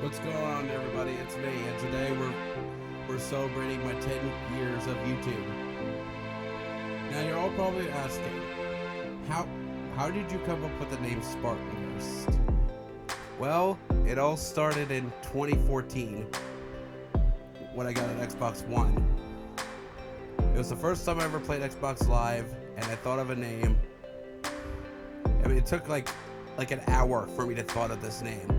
What's going on, everybody? It's me, and today we're celebrating my 10 years of YouTube. Now you're all probably asking, how did you come up with the name Spartan first? Well, it all started in 2014 when I got an Xbox One. It was the first time I ever played Xbox Live, and I thought of a name. I mean, it took like an hour for me to thought of this name.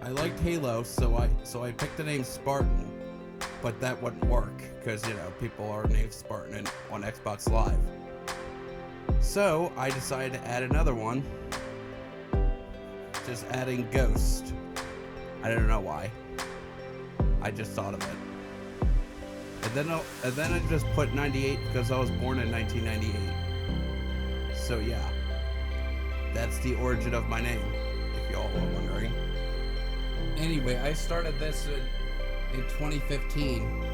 I liked Halo, so I picked the name Spartan, but that wouldn't work because, you know, people are named Spartan on Xbox Live. So I decided to add another one, just adding Ghost. I don't know why. I just thought of it, and then I just put 98 because I was born in 1998. So yeah, that's the origin of my name, if y'all were wondering. Anyway, I started this in 2015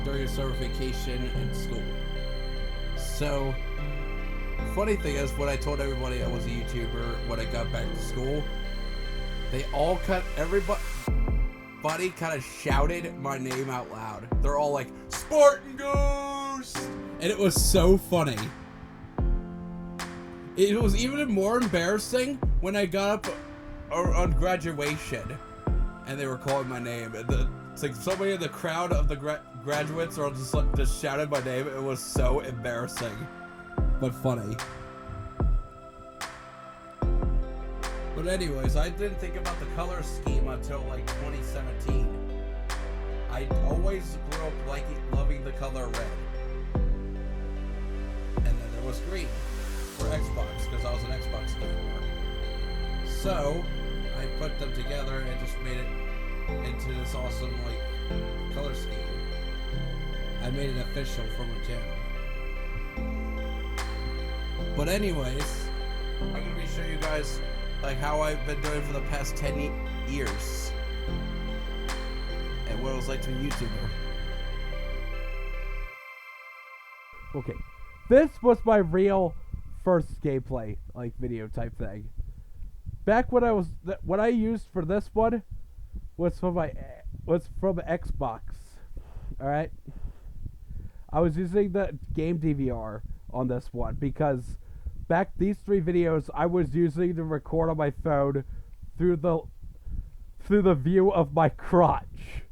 during a summer vacation in school. So, funny thing is, when I told everybody I was a YouTuber when I got back to school, everybody kind of shouted my name out loud. They're all like, Spartan Ghost! And it was so funny. It was even more embarrassing when I got up on graduation and they were calling my name, and it's like somebody in the crowd of the graduates are just shouted my name. It was so embarrassing but funny. But anyways, I didn't think about the color scheme until like 2017. I always grew up loving the color red, and then there was green for Xbox because I was an Xbox gamer. So I put them together and just made it into this awesome color scheme. I made it official for my channel. But anyways, I'm gonna be showing you guys how I've been doing for the past 10 years and what it was like to be a YouTuber. Okay, this was my real first gameplay video type thing. Back when what I used for this one was from Xbox. All right, I was using the game DVR on this one because back these 3 videos I was using to record on my phone through the view of my crotch.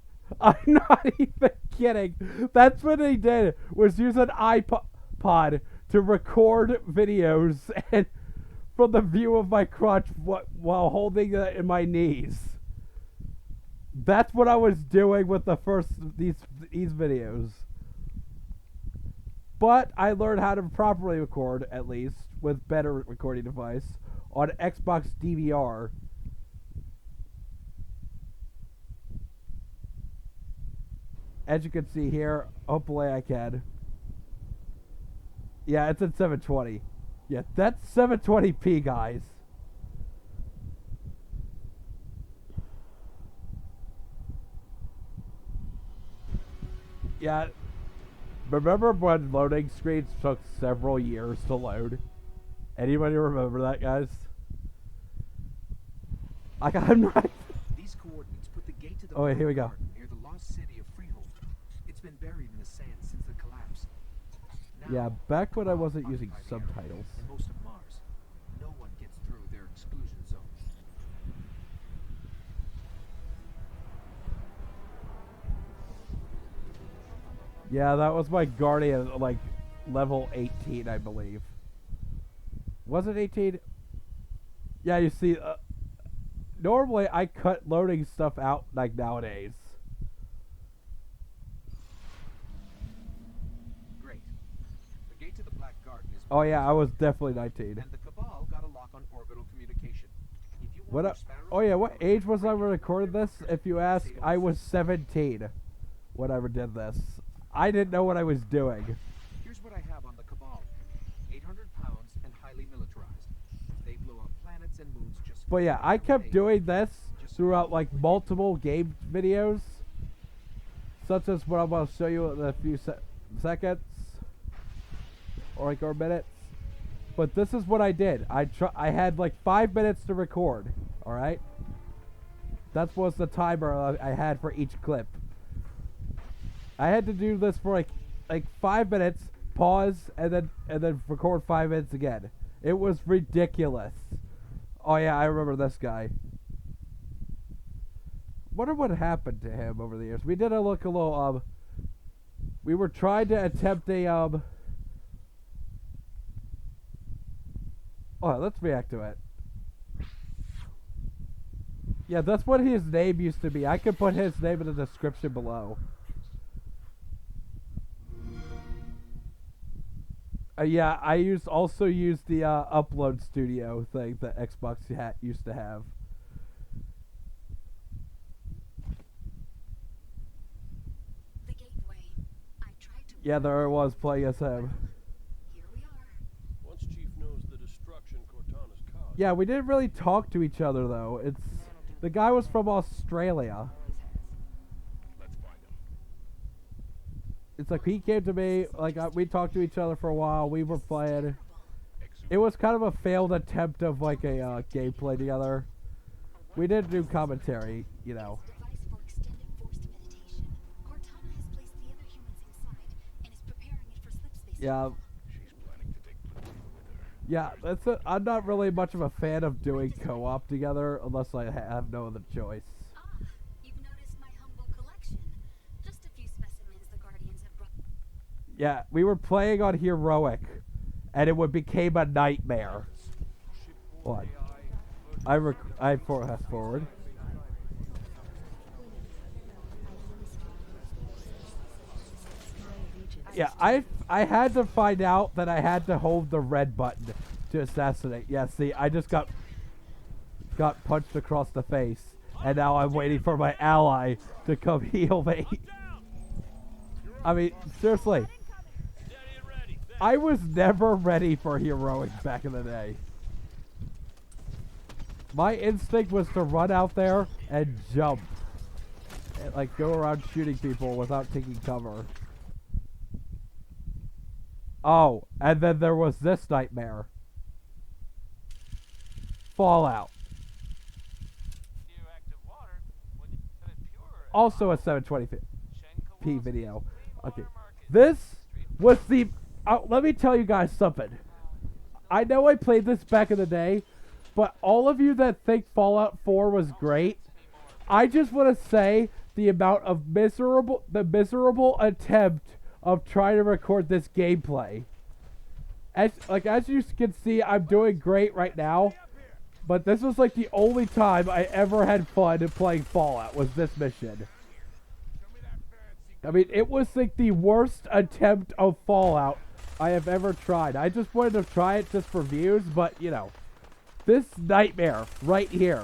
I'm not even kidding. That's what they did, was use an iPod to record videos and from the view of my crotch while holding it in my knees. That's what I was doing with the first these videos. But I learned how to properly record, at least with better recording device, on Xbox DVR. As you can see here, hopefully I can. Yeah, it's at 720. Yeah, that's 720p, guys. Yeah, remember when loading screens took several years to load? Anybody remember that, guys? I'm not. These coordinates put the gate to the wait, here we go. garden near the lost city of Freehold. It's been buried in the sand since the collapse. Now, Yeah, back when I wasn't using subtitles. and most of Mars, no one gets through their exclusion zone. Yeah, that was my Guardian, level 18, I believe. Was it 18? Yeah, you see, normally I cut loading stuff out nowadays. Great. The gate to the Black Garden is. Oh yeah, I was definitely 19. And the Cabal got a lock on orbital communication. If you What? want your sparrows Oh yeah, to what work, age was I when I recorded this? If you ask, Say I was 17 when I did this. I didn't know what I was doing. Here's what I have on the Cabal. 800 pounds and highly militarized. They blow up planets and moons just. But yeah, I kept doing this throughout multiple game videos, such as what I'm going to show you in a few seconds or minutes. But this is what I did. I had like 5 minutes to record Alright? That was the timer I had for each clip. I had to do this for like 5 minutes, pause, and then record 5 minutes again. It was ridiculous. Oh yeah, I remember this guy. Wonder what happened to him over the years. We did a little we were trying to attempt a Oh, let's react to it. Yeah, that's what his name used to be. I could put his name in the description below. Yeah, I also used the upload studio thing that Xbox used to have. The gateway. I tried to. Yeah, there it was playing as him. Here we are. Once Chief knows the destruction Cortana's caused. Yeah, we didn't really talk to each other though. The guy was from Australia. Let's find him. It's like he came to me, like we talked to each other for a while. We were playing. It was kind of a failed attempt of like a gameplay together. We didn't do commentary, you know. Device for extended forced meditation. Cortana has placed the other humans inside and is preparing it for slip space. Yeah, She's planning to take Platoon with her. yeah. That's it. I'm not really much of a fan of doing co-op together unless I have no other choice. Ah, you've noticed my humble collection. Just a few specimens the Guardians have brought. Yeah, we were playing on Heroic, and it became a nightmare. What? I fast forward. Yeah, I had to find out that I had to hold the red button to assassinate. Yeah, see, I just got punched across the face, and now I'm waiting for my ally to come heal me. I mean, seriously, I was never ready for Heroic back in the day. My instinct was to run out there and jump. And, like, go around shooting people without taking cover. Oh, and then there was this nightmare. Fallout. Also a 720p video. Okay. This was the... let me tell you guys something. I know I played this back in the day, but all of you that think Fallout 4 was great, I just want to say the amount of miserable attempt of trying to record this gameplay. As you can see, I'm doing great right now, but this was like the only time I ever had fun playing Fallout was this mission. I mean, it was like the worst attempt of Fallout I have ever tried. I just wanted to try it just for views, but you know, this nightmare right here.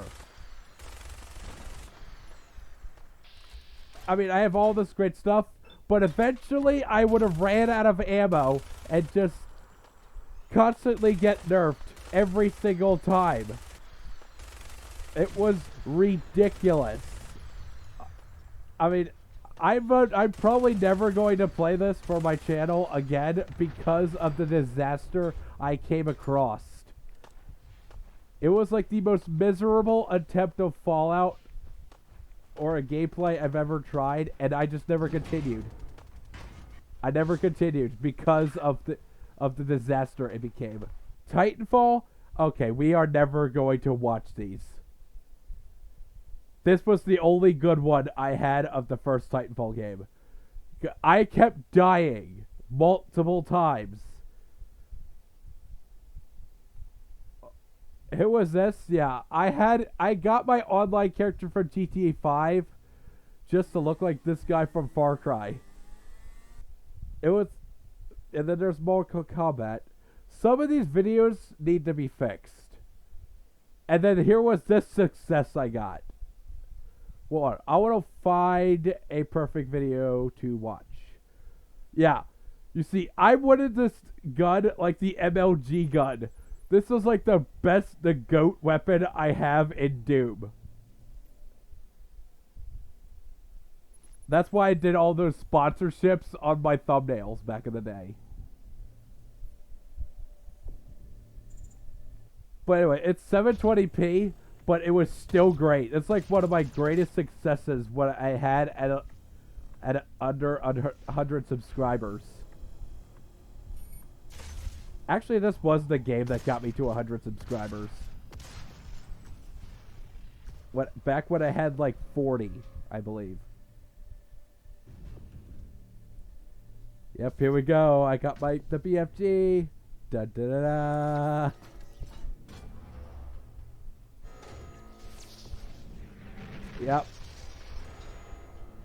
I mean, I have all this great stuff, but eventually I would have ran out of ammo and just constantly get nerfed every single time. It was ridiculous. I mean, I'm probably never going to play this for my channel again because of the disaster I came across. It was like the most miserable attempt of Fallout or a gameplay I've ever tried, and I just never continued. I never continued because of the disaster it became. Titanfall? Okay, we are never going to watch these. This was the only good one I had of the first Titanfall game. I kept dying multiple times. Who was this? Yeah, I got my online character from GTA 5 just to look like this guy from Far Cry. And then there's more Kombat. Some of these videos need to be fixed. And then here was this success I got. Well, I want to find a perfect video to watch. Yeah, you see, I wanted this gun like the MLG gun. This was like the GOAT weapon I have in Doom. That's why I did all those sponsorships on my thumbnails back in the day. But anyway, it's 720p, but it was still great. It's like one of my greatest successes when I had at under 100 subscribers. Actually, this was the game that got me to 100 subscribers. Back when I had like 40, I believe. Yep, here we go. I got the BFG. Da da da da. Yep.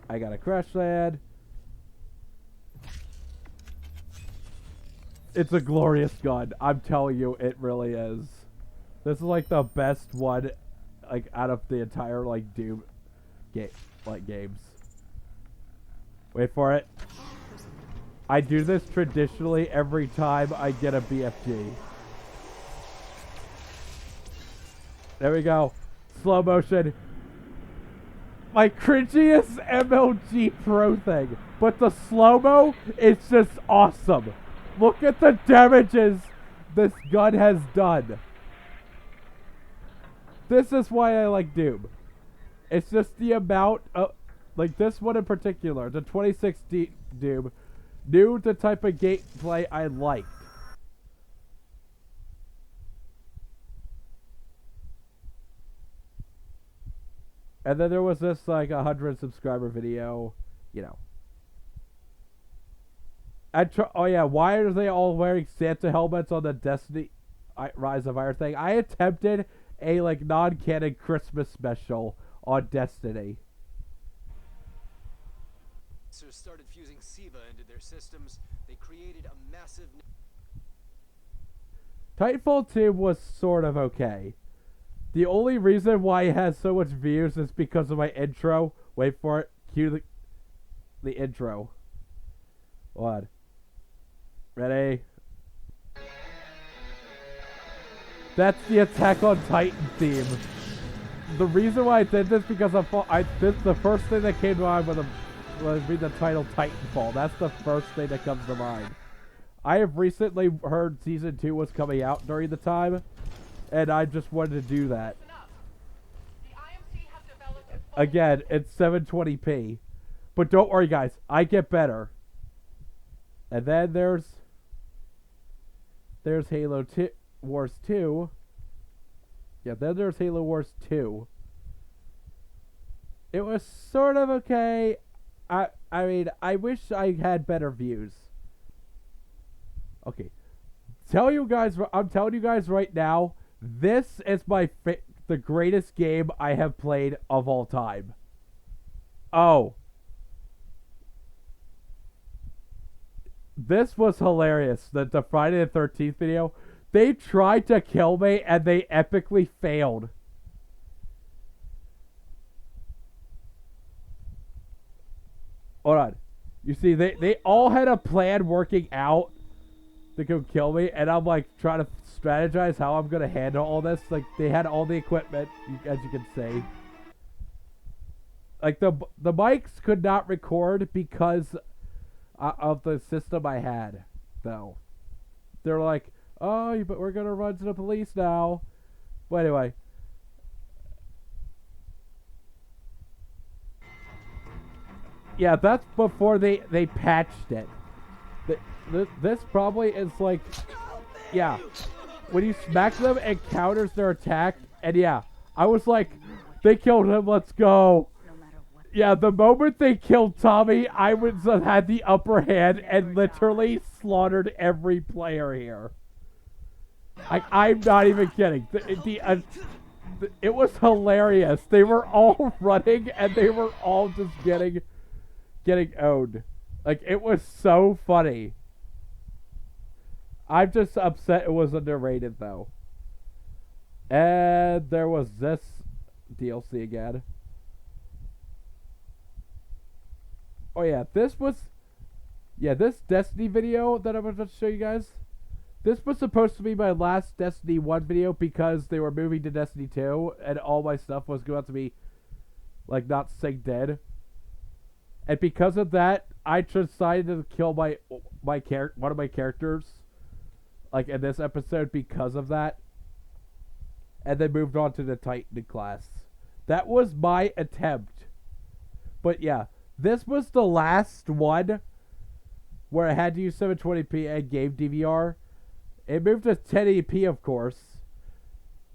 I got a crash land. It's a glorious gun. I'm telling you, it really is. This is like the best one, like out of the entire like Doom games. Wait for it. I do this traditionally every time I get a BFG. There we go. Slow motion. My cringiest MLG Pro thing. But the slow-mo is just awesome. Look at the damages this gun has done. This is why I like Doom. It's just the amount of... Like this one in particular, the 2016 Doom, knew the type of gameplay I liked. And then there was this like 100 subscriber video, you know. Oh yeah, why are they all wearing Santa helmets on the Destiny Rise of Iron thing? I attempted a like non-canon Christmas special on Destiny. Started fusing SIVA into their systems. They created a massive... Titanfall 2 was sort of okay. The only reason why it has so much views is because of my intro. Wait for it. Cue the intro. What? Ready? That's the Attack on Titan theme. The reason why I did this because this is the first thing that came to mind when I read the title Titanfall. That's the first thing that comes to mind. I have recently heard Season 2 was coming out during the time, and I just wanted to do that. Again, it's 720p. But don't worry, guys. I get better. And then there's Halo Wars 2. Yeah, then there's Halo Wars 2. It was sort of okay. I mean, I wish I had better views. Okay. I'm telling you guys right now, this is the greatest game I have played of all time. Oh. This was hilarious. The Friday the 13th video. They tried to kill me and they epically failed. Hold on. You see, they all had a plan working out to go kill me, and I'm like trying to strategize how I'm gonna handle all this. Like they had all the equipment, as you can see. Like the mics could not record because of the system I had, though. They're like, oh, but we're gonna run to the police now. But anyway. Yeah, that's before they patched it. This probably is like, yeah, when you smack them, it counters their attack. And yeah, I was like, they killed him, let's go. Yeah, the moment they killed Tommy, I had the upper hand and literally slaughtered every player here. I'm not even kidding. It was hilarious. They were all running and they were all just getting owned. Like, it was so funny. I'm just upset it was underrated, though. And there was this DLC again. Oh yeah, this Destiny video that I'm about to show you guys. This was supposed to be my last Destiny 1 video because they were moving to Destiny 2 and all my stuff was going to be, like, not synced in. And because of that, I decided to kill one of my characters, like in this episode, because of that. and then moved on to the Titan class. That was my attempt. But yeah, this was the last one where I had to use 720p and game DVR. It moved to 1080p, of course,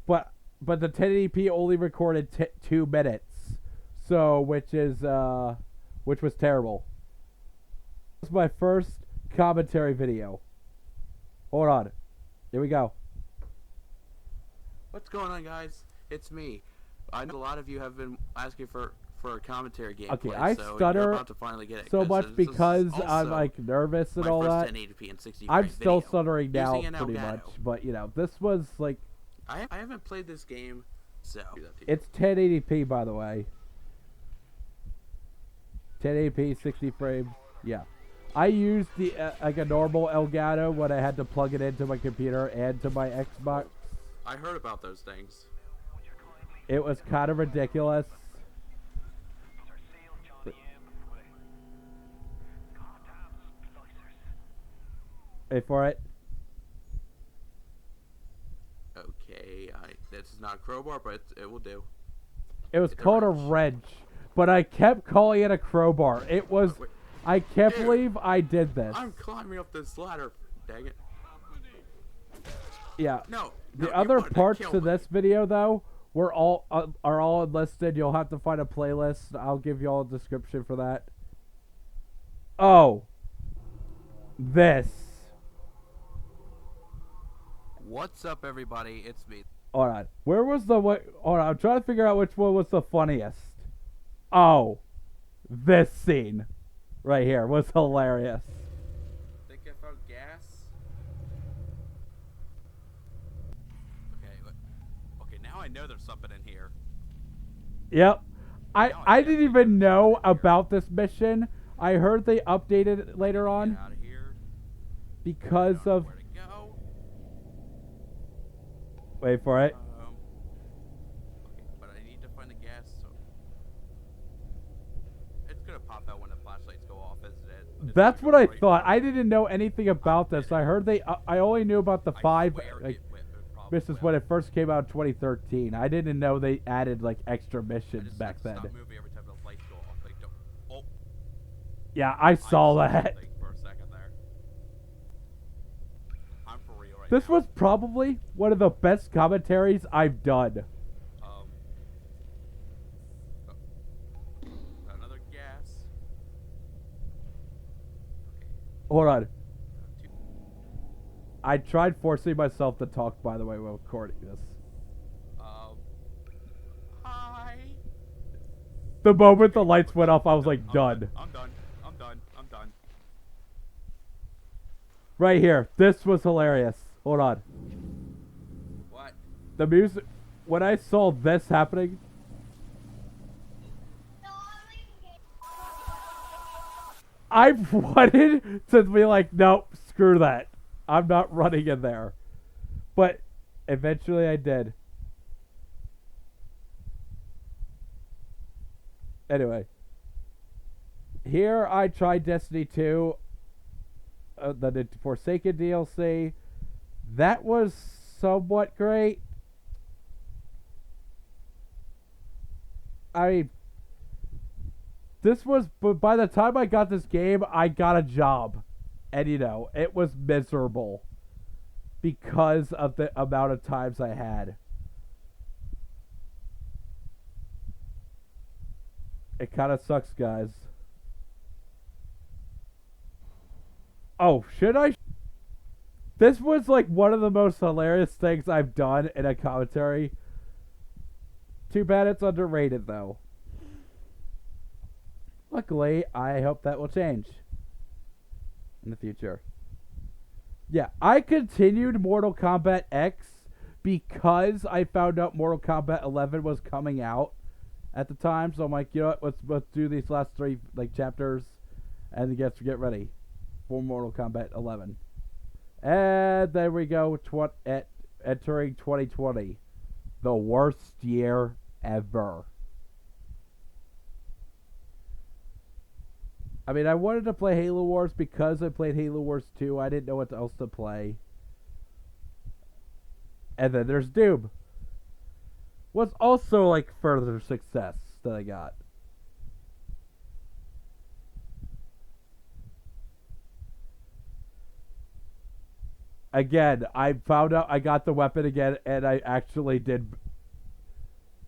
but the 1080p only recorded 2 minutes, so which was terrible. This was my first commentary video. Hold on, here we go. What's going on, guys? It's me. I know a lot of you have been asking for a commentary gameplay. Okay, I so stutter you're about to finally get it, so 'cause much this is because I'm also like nervous and my all first that. 1080p and 60 I'm frame still video stuttering now using an pretty elgato. much, but you know, this was like, I haven't played this game, so it's 1080p by the way. 1080p, 60 frames. Yeah, I used the like a normal elgato when I had to plug it into my computer and to my Xbox. I heard about those things. It was kind of ridiculous. Wait for it. Okay, this is not a crowbar, but it will do. It was It's a called a wrench. wrench, but I kept calling it a crowbar. It was. Wait. I can't Dude, believe I did this. I'm climbing up this ladder. Dang it. Yeah. No. The no, you other wanted to parts kill to me. this video, though, are all listed. You'll have to find a playlist. I'll give you all a description for that. Oh. This. What's up, everybody? It's me. Hold on. Where was the what? Hold on. I'm trying to figure out which one was the funniest. Oh. This scene. Right here was hilarious. Think I found gas? Okay, now I know there's something in here. Yep. Now I I didn't definitely even know know something about this mission. I heard they updated it later on Get out of here. because I don't know of. where to go. Wait for it. Okay, but I need to find the gas. So it's gonna pop out when the flashlights go off, isn't it? It's That's gonna what I go right thought. for I it. didn't know anything about this. I heard they. I only knew about the I 5. swear Like, it probably this is will. when it first came out in 2013. I didn't know they added like extra I missions just back have to then. stop moving every time the lights go off. Like, don't. Oh, Yeah, I saw that. something for a second there. I'm for real right This now. was probably one of the best commentaries I've done. Another gas. Hold on. I tried forcing myself to talk, by the way, while recording this. Hi. The moment the lights went off, I was like, done. I'm done. I'm done. Right here. This was hilarious. Hold on. What? The music. When I saw this happening. I wanted to be like, nope, screw that. I'm not running in there. But eventually I did. Anyway. Here I tried Destiny 2. The Forsaken DLC. That was somewhat great. This was, but by the time I got this game, I got a job. And you know, it was miserable. Because of the amount of times I had. It kind of sucks, guys. Oh, should I? This was like one of the most hilarious things I've done in a commentary. Too bad it's underrated, though. Luckily, I hope that will change in the future. Yeah, I continued Mortal Kombat X because I found out Mortal Kombat 11 was coming out at the time. So I'm like, you know what, let's do these last 3 like chapters and get ready for Mortal Kombat 11. And there we go, entering 2020. The worst year ever. I mean, I wanted to play Halo Wars because I played Halo Wars 2. I didn't know what else to play. And then there's Doom. was also like further success that I got. Again, I found out I got the weapon again, and I actually did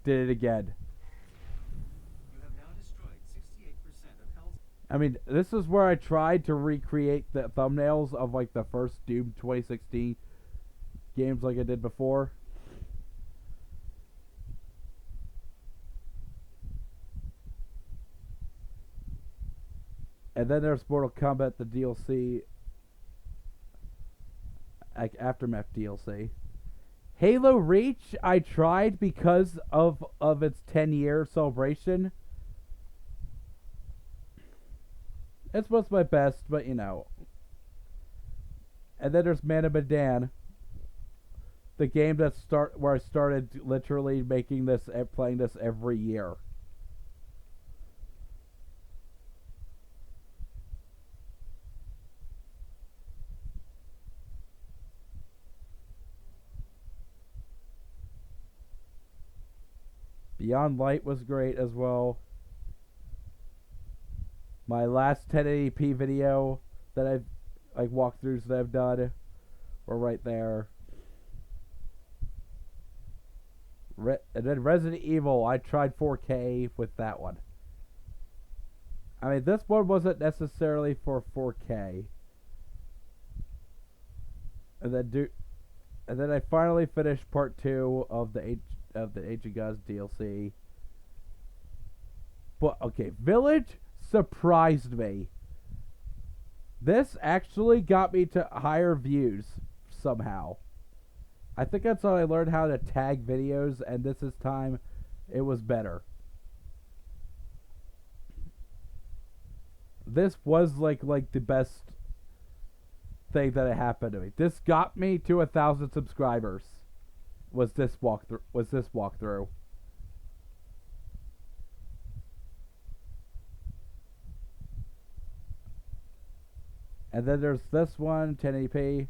it again. You have now destroyed 68% of Hell's... I mean, this is where I tried to recreate the thumbnails of like the first Doom 2016 games like I did before. And then there's Mortal Kombat, the DLC, like Aftermath DLC. Halo Reach, I tried because of its 10-year celebration. It was my best, but you know. And then there's Man of Medan, the game where I started literally making this, playing this every year. Beyond Light was great as well. My last 1080p video that I've like walkthroughs that I've done were right there. And then Resident Evil, I tried 4K with that one. I mean, this one wasn't necessarily for 4K. And then I finally finished part 2 of the Age of Gods DLC. But okay, Village surprised me. This actually got me to higher views somehow. I think that's how I learned how to tag videos, and this time it was better. This was like the best thing that happened to me. This got me to 1,000 subscribers. Was this walkthrough? And then there's this one, 1080p.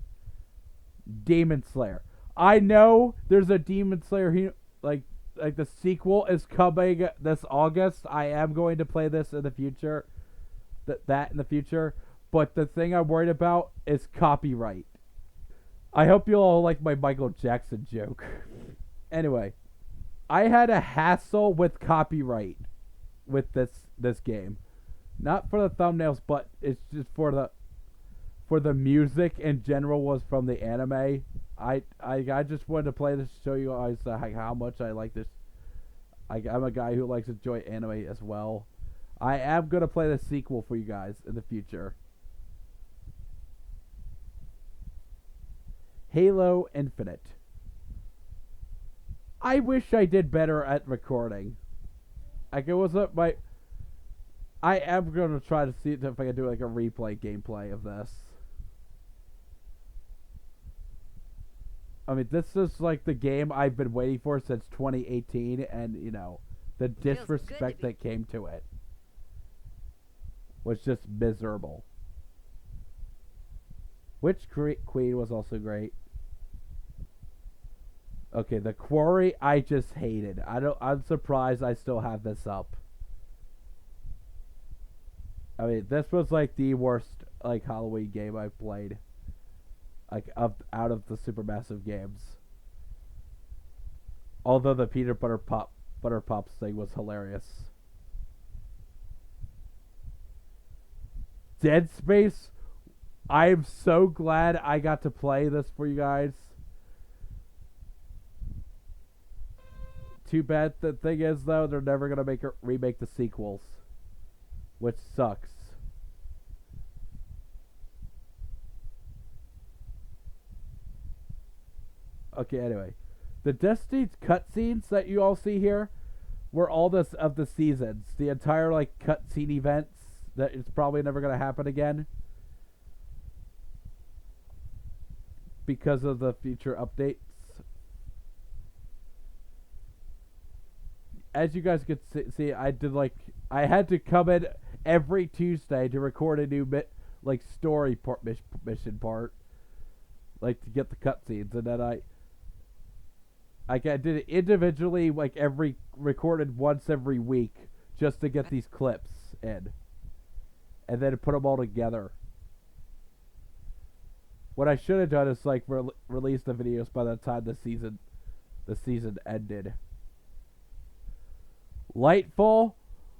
Demon Slayer. I know there's a Demon Slayer like the sequel is coming this August. I am going to play this in the future. That in the future. But the thing I'm worried about is copyright. I hope you all like my Michael Jackson joke. Anyway, I had a hassle with copyright with this game. Not for the thumbnails, but it's just for the music in general was from the anime. I just wanted to play this to show you guys how much I like this. I'm a guy who likes to enjoy anime as well. I am going to play the sequel for you guys in the future. Halo Infinite. I wish I did better at recording. Like, it wasn't my... I am going to try to see if I can do like a replay gameplay of this. I mean, this is like the game I've been waiting for since 2018, and you know, the disrespect that came to it was just miserable. Witch Queen was also great. Okay, The Quarry I just hated. I'm surprised I still have this up. I mean, this was like the worst like Halloween game I've played. Like out of the Supermassive games. Although the peanut butter pops thing was hilarious. Dead Space, I'm so glad I got to play this for you guys. Too bad. The thing is, though, they're never gonna remake the sequels, which sucks. Okay, anyway, the Destiny cutscenes that you all see here were all of the seasons. The entire like cutscene events that it's probably never gonna happen again because of the future updates. As you guys could see, I had to come in every Tuesday to record a new story mission part, like to get the cutscenes, and then Like I did it individually, like recorded once every week, just to get these clips in, and then put them all together. What I should have done is like release the videos by the time the season ended. Lightfall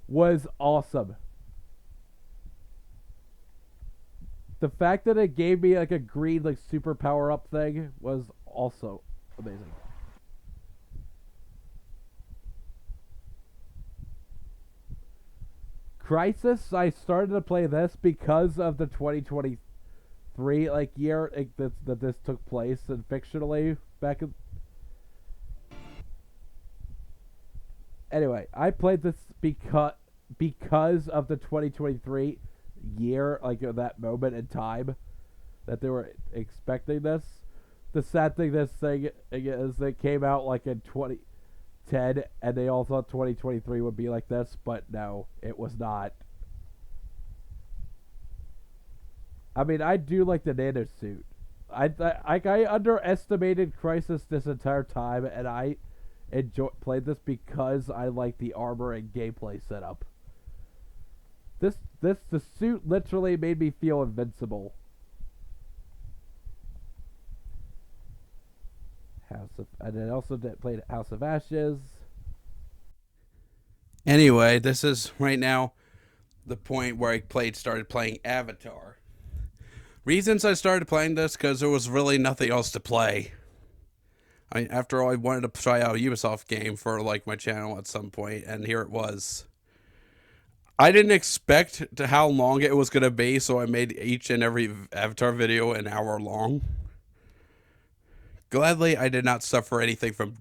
was awesome. The fact that it gave me like a green like super power up thing was also amazing. Crysis, I started to play this because of the 2023 like year that this took place, and fictionally back in. Anyway, I played this because of the 2023 year, like that moment in time that they were expecting this. The sad thing, this thing is it came out like in 2010, and they all thought 2023 would be like this, but no, it was not. I mean, I do like the nano suit. I underestimated Crysis this entire time, and I played this because I like the armor and gameplay setup. The suit literally made me feel invincible. And then also played House of Ashes. Anyway, this is right now the point where I started playing Avatar. Reasons I started playing this, because there was really nothing else to play. I mean, after all, I wanted to try out a Ubisoft game for like my channel at some point, and here it was. I didn't expect how long it was going to be, so I made each and every Avatar video an hour long. Gladly, I did not suffer anything from...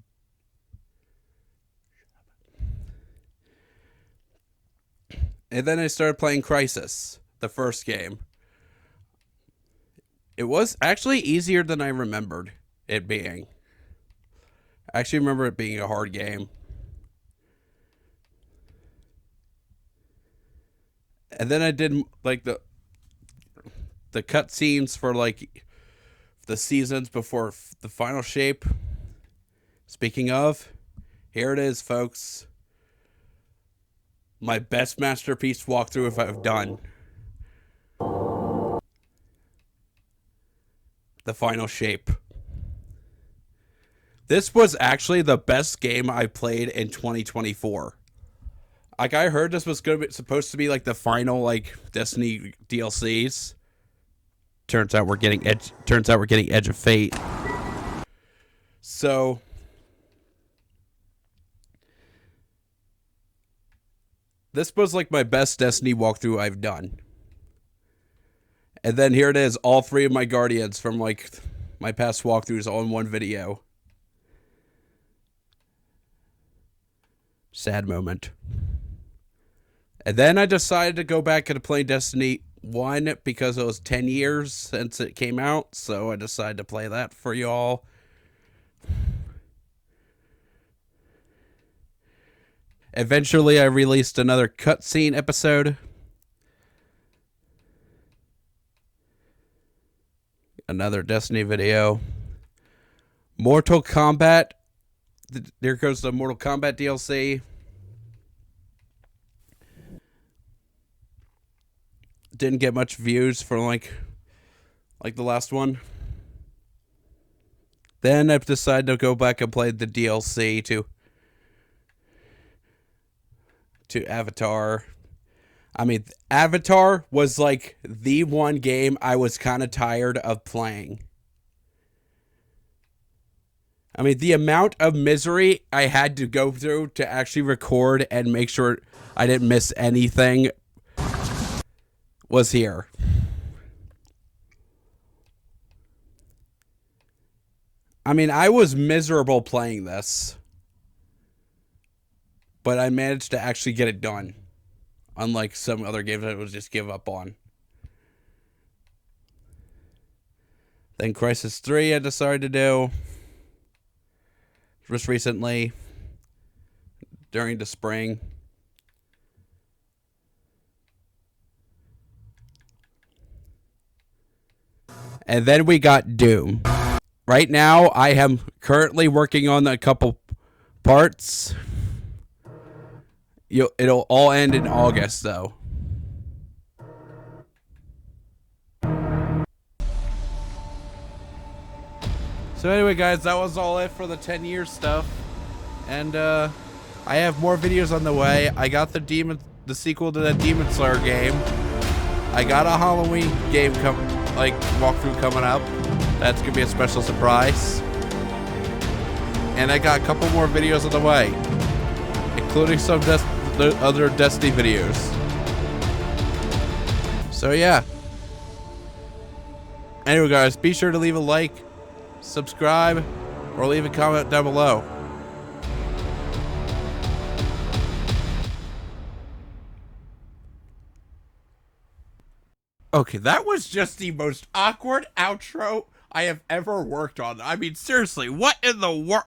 And then I started playing Crysis, the first game. It was actually easier than I remembered it being. I actually remember it being a hard game. And then I did like the cutscenes for like the seasons before the final shape. Speaking of, here it is, folks. My best masterpiece walkthrough I've done. The final shape. This was actually the best game I played in 2024. Like, I heard this was supposed to be like the final like Destiny DLCs. Turns out we're getting Edge of Fate. So this was like my best Destiny walkthrough I've done. And then here it is, all three of my Guardians from like my past walkthroughs all in one video. Sad moment. And then I decided to go back and play Destiny 1 because it was 10 years since it came out. So I decided to play that for y'all. Eventually I released another cutscene episode. Another Destiny video. Mortal Kombat. There goes the Mortal Kombat DLC. Didn't get much views for like the last one. Then I've decided to go back and play the DLC to Avatar. I mean, Avatar was like the one game I was kind of tired of playing. I mean, the amount of misery I had to go through to actually record and make sure I didn't miss anything was here. I mean, I was miserable playing this, but I managed to actually get it done. Unlike some other games I would just give up on. Then Crysis 3 I decided to do. Just recently. During the spring. And then we got Doom. right now I am currently working on a couple parts. It'll all end in August, though. So anyway, guys, that was all it for the 10-year stuff. And I have more videos on the way. I got the sequel to the Demon Slayer game. I got a Halloween game walkthrough coming up. That's gonna be a special surprise. And I got a couple more videos on the way, including some other Destiny videos. So yeah. Anyway, guys, be sure to leave a like, subscribe, or leave a comment down below. Okay, that was just the most awkward outro I have ever worked on. I mean, seriously, what in the world?